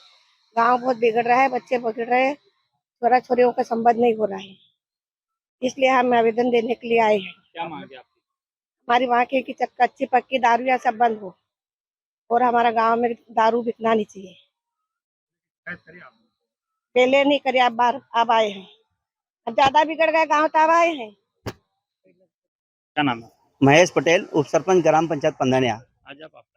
गांव बहुत बिगड़ रहा है, बच्चे बिगड़ रहे हैं, छोरा छोरियों का संबंध नहीं हो रहा है, इसलिए हम आवेदन देने के लिए आए हैं। क्या मांगे आपकी? हमारी वहाँ की कि कच्ची पक्की दारू या सब बंद हो और हमारा गांव में दारू बिकना नहीं चाहिए। पहले नहीं करे, अब आए हैं, अब ज्यादा बिगड़ गए गाँव तो अब आए हैं। क्या नाम है? महेश पटेल, उप सरपंच ग्राम पंचायत पंधनिया। आज आप आपका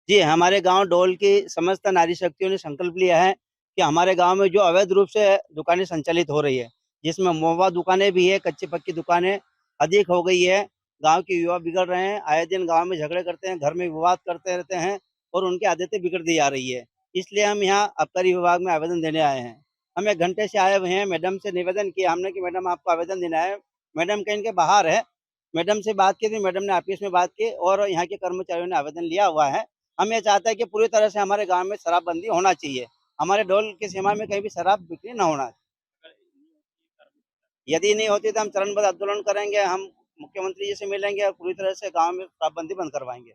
जी, हमारे गांव डोल की समस्त नारी शक्तियों ने संकल्प लिया है कि हमारे गांव में जो अवैध रूप से दुकानें संचालित हो रही है, जिसमें महुआ दुकानें भी है, कच्ची पक्की दुकानें अधिक हो गई है, गांव के युवा बिगड़ रहे हैं, आए दिन गांव में झगड़े करते हैं, घर में विवाद करते रहते हैं और उनकी आदतें बिगड़ती जा रही है। इसलिए हम यहाँ आबकारी विभाग में आवेदन देने आए हैं। हम 1 घंटे से आए हुए हैं, मैडम से निवेदन किया हमने कि मैडम आपको आवेदन देना है। मैडम कहीं के बाहर है, मैडम से बात की थी, मैडम ने ऑफिस में बात की और यहाँ के कर्मचारियों ने आवेदन लिया हुआ है। हम ये चाहते हैं कि पूरी तरह से हमारे गांव में शराबबंदी होना चाहिए। हमारे ढोल की सीमा में कहीं भी शराब बिक्री न होना। यदि नहीं होती तो हम चरणबद्ध आंदोलन करेंगे, हम मुख्यमंत्री जी से मिलेंगे और पूरी तरह से गांव में शराबबंदी बंद करवाएंगे।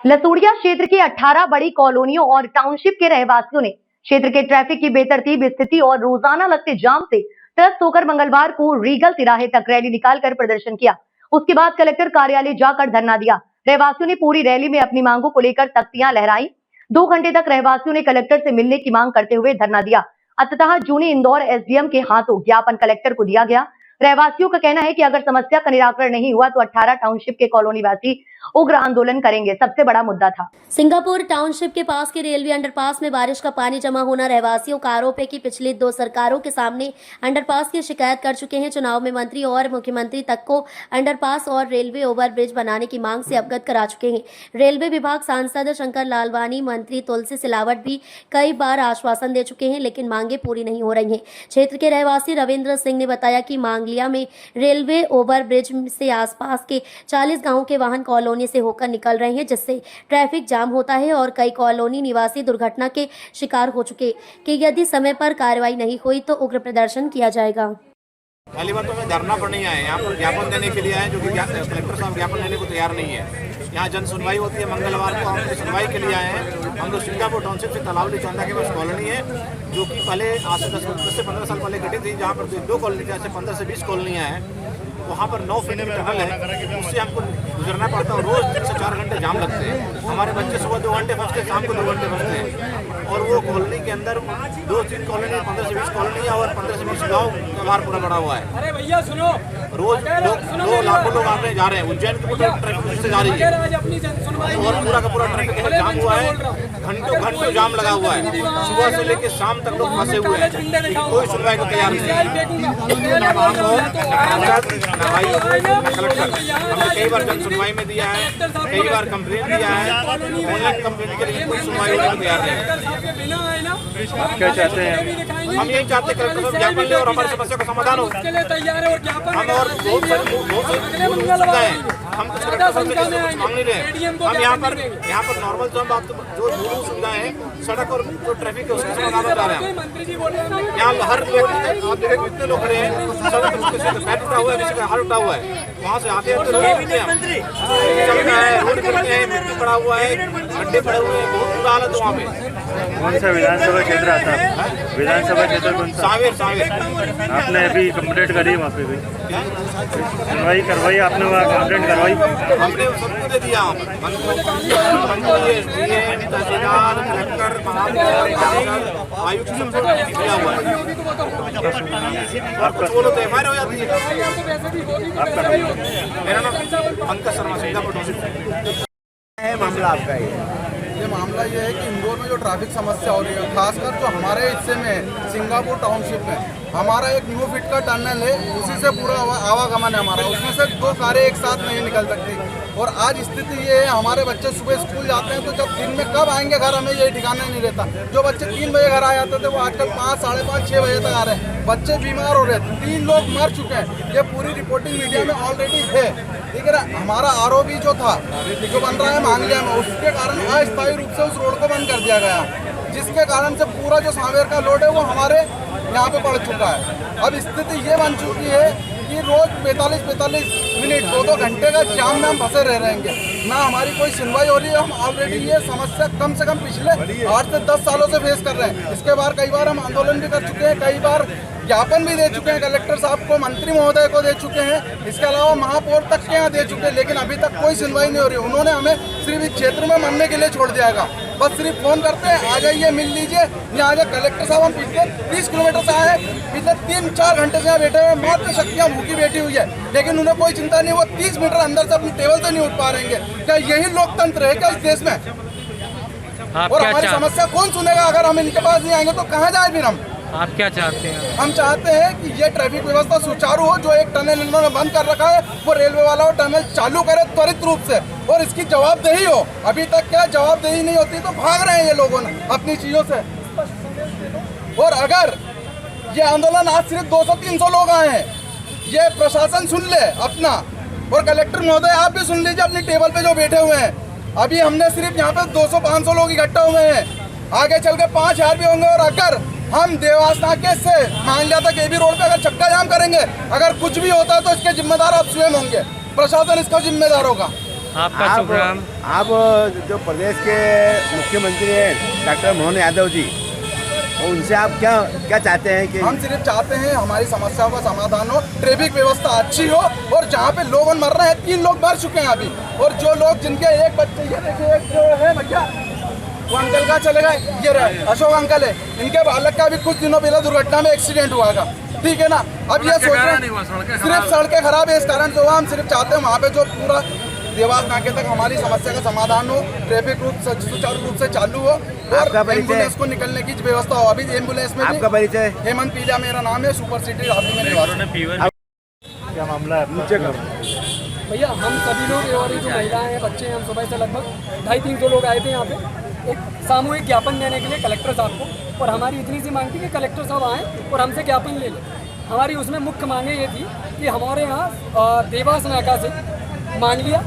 लसूड़िया क्षेत्र की 18 बड़ी कॉलोनियों और टाउनशिप के रहवासियों ने क्षेत्र के ट्रैफिक की बेतरतीब स्थिति और रोजाना लगते जाम से त्रस्त होकर मंगलवार को रीगल तिराहे तक रैली निकालकर प्रदर्शन किया। उसके बाद कलेक्टर कार्यालय जाकर धरना दिया। रहवासियों ने पूरी रैली में अपनी मांगों को लेकर तख्तियां लहराई। 2 घंटे तक रहवासियों ने कलेक्टर से मिलने की मांग करते हुए धरना दिया। अंततः जूनी इंदौर एसडीएम के हाथों ज्ञापन कलेक्टर को दिया गया। रहवासियों का कहना है कि अगर समस्या का निराकरण नहीं हुआ तो 18 टाउनशिप के कॉलोनी वासी उग्र आंदोलन करेंगे। सबसे बड़ा मुद्दा था सिंगापुर टाउनशिप के पास के रेलवे अंडरपास में बारिश का पानी जमा होना। रहवासियों का आरोप है कि पिछली 2 सरकारों के सामने अंडरपास की शिकायत कर चुके हैं। चुनाव में मंत्री और मुख्यमंत्री तक को अंडरपास और रेलवे ओवरब्रिज बनाने की मांग से अवगत करा चुके हैं। रेलवे विभाग सांसद शंकर लालवानी, मंत्री तुलसी सिलावट भी कई बार आश्वासन दे चुके हैं, लेकिन मांगे पूरी नहीं हो रही हैं। क्षेत्र के रहवासी रविंद्र सिंह ने बताया कि मांगलिया में रेलवे ओवरब्रिज से आसपास के 40 गांवों के वाहन कॉलोनी से होकर निकल रहे हैं, जिससे ट्रैफिक जाम होता है और कई कॉलोनी निवासी दुर्घटना के शिकार हो चुके कि यदि समय पर कार्रवाई नहीं हुई तो उग्र प्रदर्शन किया जाएगा। पहली बात तो मैं धरना पर नहीं आए, यहाँ पर ज्ञापन देने के लिए आए, जो कि कलेक्टर साहब ज्ञापन लेने को तैयार नहीं है। यहाँ जन सुनवाई होती है मंगलवार को, हम सुनवाई के लिए आए हैं। हम लोग सिंगापुर टाउनशिप से तलावली चौंदा के पास कॉलोनी है, जो कि पहले आज से 10 से 15 साल पहले गठित थी, जहाँ पर 2 कॉलोनी थी, ऐसे 15 से 20 कॉलोनियाँ हैं। वहाँ पर 9 फीट की टनल है, उससे हमको गुजरना पड़ता है। रोज 3 से 4 घंटे जाम लगते हैं। हमारे बच्चे सुबह 2 घंटे फंसते हैं, शाम को 2 घंटे फंसते हैं। और वो कॉलोनी के अंदर 2-3 कॉलोनी, 15 से 20 कॉलोनी है और 15 से 20 गाँव का बाहर पूरा बड़ा हुआ है। अरे भैया सुनो, रोज लाखों लोग आने जा रहे हैं। उज्जैन की ट्रैफिक से जा रही है और पूरा का पूरा ट्रैफिक जाम हुआ है। घंटों जाम लगा हुआ है। सुबह से लेकर शाम तक लोग फंसे हुए हैं, कोई सुनवाई को तैयार नहीं है। कलेक्टर हमने कई बार जन सुनवाई में दिया है, कई बार कंप्लेन दिया है, ऑनलाइन कंप्लेन के लिए कोई सुनवाई होने को तैयार नहीं है। क्या चाहते हैं? हम यही चाहते हैं कलेक्टर साहब ज्ञापन ले और हमारी समस्या का समाधान हो। हम और बहुत सुविधाएं हम कुछ कलेक्टर साहब से कुछ मांग नहीं रहे। हम यहाँ पर नॉर्मल जो मूलभूत सुविधाएं हैं, सड़क और जो ट्रैफिक है उसका समाधान बता रहे हैं। यहाँ हर व्यक्ति कितने लोग खड़े हैं, सड़क पैर उठा हुआ है, किसी का हाथ उठा हुआ है, वहाँ से आते हैं तो रोड मिट्टी पड़ा हुआ है, गड्ढे पड़े हुए हैं, बहुत बुरा हालत वहाँ पे। कौन सा विधानसभा क्षेत्र आता है? विधानसभा क्षेत्र कौन सा? सावेर। आपने अभी कंप्लेंट करी वहाँ पे भी? सुनवाई करवाई आपने? वहाँ कंप्लेंट करवाई? हमने सबको दे दिया। तहसीलदार, कलेक्टर, आयुक्त सबको दिया हुआ है। और कुछ बोलो तो एफआईआर हो जाती है। आपका मेरा नाम पंकज शर्मा, सिंगापुर टाउनशिप है। मामला आपका ये मामला ये है कि इंदौर में जो ट्रैफिक समस्या हो रही है, खासकर जो हमारे हिस्से में है सिंगापुर टाउनशिप में, हमारा एक 9 फीट का टनल है, उसी से पूरा आवागमन है हमारा। उसमें से 2 कारें एक साथ नहीं निकल सकती। और आज स्थिति ये है, हमारे बच्चे सुबह स्कूल जाते हैं तो जब दिन में कब आएंगे घर, हमें यही ठिकाना नहीं रहता। जो बच्चे 3 बजे घर आ जाते थे वो आजकल 5, साढ़े 5, 6 बजे तक आ रहे हैं। बच्चे बीमार हो रहे हैं, 3 लोग मर चुके हैं। ये पूरी रिपोर्टिंग मीडिया में ऑलरेडी है। ठीक है ना, हमारा आरओबी जो था, जो बन रहा है मांगलिया में, उसके कारण अस्थायी रूप से उस रोड को बंद कर दिया गया, जिसके कारण से पूरा जो सावेर का लोड है वो हमारे यहाँ पे पड़ चुका है। अब स्थिति ये बन चुकी है कि रोज 45 मिनट 2-2 घंटे का जाम में हम फंसे रह रहेंगे, ना हमारी कोई सुनवाई हो रही है। हम ऑलरेडी ये समस्या कम से कम पिछले 8 से 10 सालों से फेस कर रहे हैं। इसके बार कई बार हम आंदोलन भी कर चुके हैं, कई बार ज्ञापन भी दे चुके हैं कलेक्टर साहब को, मंत्री महोदय को दे चुके हैं, इसके अलावा महापौर तक के यहाँ दे चुके हैं, लेकिन अभी तक कोई सुनवाई नहीं हो रही। उन्होंने हमें सिर्फ इस क्षेत्र में मरने के लिए छोड़ दिया है। बस सिर्फ फोन करते हैं, आ जाइए, मिल लीजिए, यहाँ आ जाए। कलेक्टर साहब हम पिछले 30 किलोमीटर से आए, पिछले 3-4 घंटे से यहाँ बैठे हुए, मात्र शक्तियाँ भूखी बैठी हुई है, लेकिन उन्हें कोई चिंता नहीं। वो 30 मीटर अंदर से अपनी टेबल से नहीं उठ पा रहे हैं। क्या यही लोकतंत्र है क्या इस देश में? और हमारी समस्या कौन सुनेगा? अगर हम इनके पास नहीं आएंगे तो कहाँ जाए फिर हम? आप क्या चाहते हैं? हम चाहते हैं कि ये ट्रैफिक व्यवस्था सुचारू हो। जो एक टनल इन्होंने बंद कर रखा है वो रेलवे वाला वो टनल चालू करे त्वरित रूप से और इसकी जवाबदेही हो। अभी तक क्या जवाबदेही नहीं होती तो भाग रहे हैं ये लोगों ने अपनी चीज़ों से। और अगर ये आंदोलन आज सिर्फ 200-300 लोग आए हैं, ये प्रशासन सुन ले अपना, और कलेक्टर महोदय आप भी सुन लीजिए अपनी टेबल पे जो बैठे हुए हैं। अभी हमने सिर्फ यहाँ पे 200-500 लोग इकट्ठा हुए हैं, आगे चल के 5000 भी होंगे। और अगर हम देवास नाके से मांगलिया तक एबी रोड पे अगर चक्का जाम करेंगे, अगर कुछ भी होता है तो इसके जिम्मेदार आप स्वयं होंगे, प्रशासन इसका जिम्मेदार होगा। आपका शुभ नाम? आप जो प्रदेश के मुख्यमंत्री हैं डॉक्टर मोहन यादव जी, उनसे आप क्या चाहते हैं? कि हम सिर्फ चाहते हैं हमारी समस्याओं का समाधान हो, ट्रैफिक व्यवस्था अच्छी हो। और जहाँ पे लोग मर रहे हैं, 3 लोग मर चुके हैं अभी, और जो लोग जिनके एक बच्चे, ये देखिए एक जो है भैया वो अंकल का चले गए, ये रहे अशोक अंकल है, इनके बालक का भी कुछ दिनों पहले दुर्घटना में एक्सीडेंट हुआ था, ठीक है ना। अब ये सोच रहे हैं सिर्फ सड़कें खराब है इस कारण से हुआ। हम सिर्फ चाहते हैं वहाँ पे जो पूरा देवास नाके तक हमारी समस्या का समाधान हो, ट्रैफिक रूप से सुचारू रूप से चालू हो और एम्बुलेंस को निकलने की व्यवस्था हो। अभी एम्बुलेंस में आपका परिचय? हेमंत पीला मेरा नाम है, सुपर सिटी राबड़ी में निवासी। क्या मामला है? नीचे करो भैया। हम सभी लोग और जो महिलाएं हैं, बच्चे हैं, हम सुबह से लगभग 250-300 लोग आए थे यहाँ पे एक सामूहिक ज्ञापन देने के लिए कलेक्टर साहब को। और हमारी इतनी सी मांग थी कि कलेक्टर साहब आएँ और हमसे ज्ञापन ले लें। हमारी उसमें मुख्य मांगे ये थी कि हमारे यहाँ देवास नाका से मांगलिया,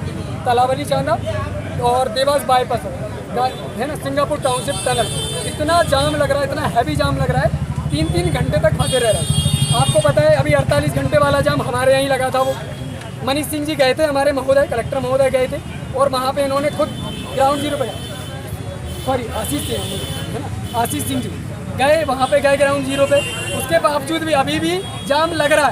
तालावली चांदा और देवास बाईपास है ना, सिंगापुर टाउनशिप टनल, इतना जाम लग रहा है, इतना हैवी जाम लग रहा है, 3-3 घंटे तक फंसे रह रहे हैं। आपको पता है अभी 48 घंटे वाला जाम हमारे यहाँ ही लगा था। वो मनीष सिंह जी गए थे, हमारे महोदय कलेक्टर महोदय गए थे, और वहाँ पे इन्होंने खुद ग्राउंड जीरो पे, सॉरी आशीष सिंह है ना, आशीष सिंह जी गए वहाँ पे, गए ग्राउंड जीरो पे। उसके बावजूद भी अभी भी जाम लग रहा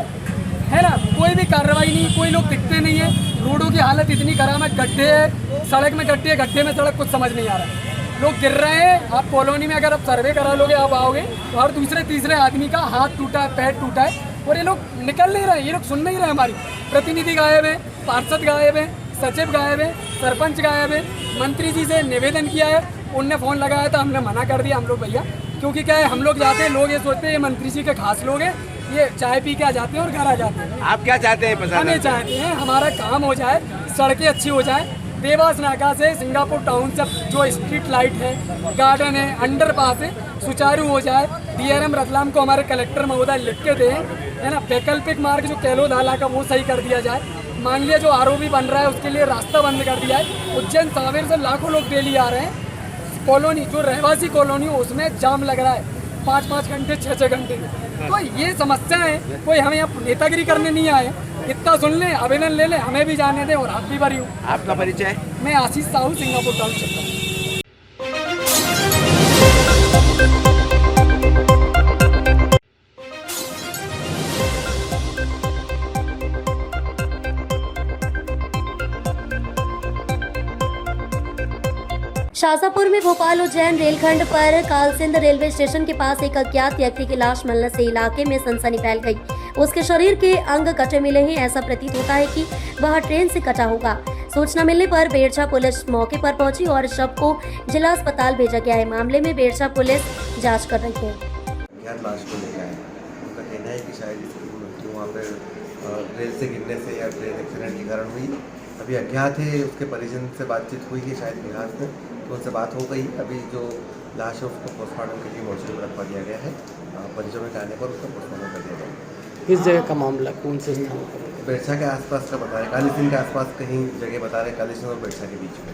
है ना, कोई भी कार्रवाई नहीं, कोई लोग दिखते नहीं है। रोडों की हालत इतनी खराब है, गड्ढे है, सड़क में गड्ढे, गड्ढे में सड़क, कुछ समझ नहीं आ रहा है। लोग गिर रहे हैं। आप कॉलोनी में अगर आप सर्वे करा लोगे, आप आओगे तो हर दूसरे-तीसरे आदमी का हाथ टूटा है, पैर टूटा है, और ये लोग निकल नहीं रहे, ये लोग सुन नहीं रहे। हमारी प्रतिनिधि गायब है, पार्षद गायब है, सचिव गायब है, सरपंच गायब है। मंत्री जी से निवेदन किया है, उनने फ़ोन लगाया था, हमने मना कर दिया। हम लोग भैया, क्योंकि क्या है, हम लोग जाते हैं, लोग ये सोचते हैं ये मंत्री जी के खास लोग हैं, ये चाय पी के आ जाते हैं और घर आ जाते हैं। आप क्या चाहते हैं? हम ये चाहते हैं हमारा काम हो जाए, सड़कें अच्छी हो जाए, देवास नाका से सिंगापुर टाउन से जो स्ट्रीट लाइट है, गार्डन है, अंडरपास है, सुचारू हो जाए। DRM रतलाम को हमारे कलेक्टर महोदय लिख के दें, है ना। वैकल्पिक मार्ग जो कैलो धाला का वो सही कर दिया जाए। मांगलिया जो ROB बन रहा है उसके लिए रास्ता बंद कर दिया है। उज्जैन सावेर से लाखों लोग डेली आ रहे हैं। कॉलोनी जो रहवासी कॉलोनी उसमें जाम लग रहा है 5-5 घंटे 6-6 घंटे। तो ये समस्या है, कोई हमें यहाँ नेतागिरी करने नहीं आए। इतना सुन लें, आवेदन ले लें, हमें भी जाने दें और आप भी भरी हूँ। आपका परिचय? मैं आशीष साहू, सिंगापुर टाउनशिप। शाजापुर में भोपाल उज्जैन रेलखंड पर कालसिंध रेलवे स्टेशन के पास एक अज्ञात व्यक्ति की लाश मिलने से इलाके में सनसनी फैल गई। उसके शरीर के अंग कटे मिले हैं। ऐसा प्रतीत होता है कि वह ट्रेन से कटा होगा। सूचना मिलने पर बेरछा पुलिस मौके पर पहुंची और शव को जिला अस्पताल भेजा गया है। मामले में बेरछा पुलिस जांच कर रही है। लाश को लेकर आए, उनका कहना है कि शायद इसकी वहाँ पर ट्रेन से गिरने से या ट्रेन एक्सीडेंट के कारण हुई। अभी अज्ञात है, उसके परिजन से बातचीत हुई है शायद बिहार से, तो उनसे बात हो गई। अभी जो लाश है उसको पोस्टमार्टम के लिए मोर्चरी में रखवा दिया गया है। परिजनों के आने पर उसका पोस्टमार्टम कर दिया जाएगा। किस जगह का मामला, कौन से स्थान पर? बेरछा के आसपास का बता रहे, काली सिंह के आसपास कहीं जगह बता रहे, काली सिंह और बेरछा के बीच में।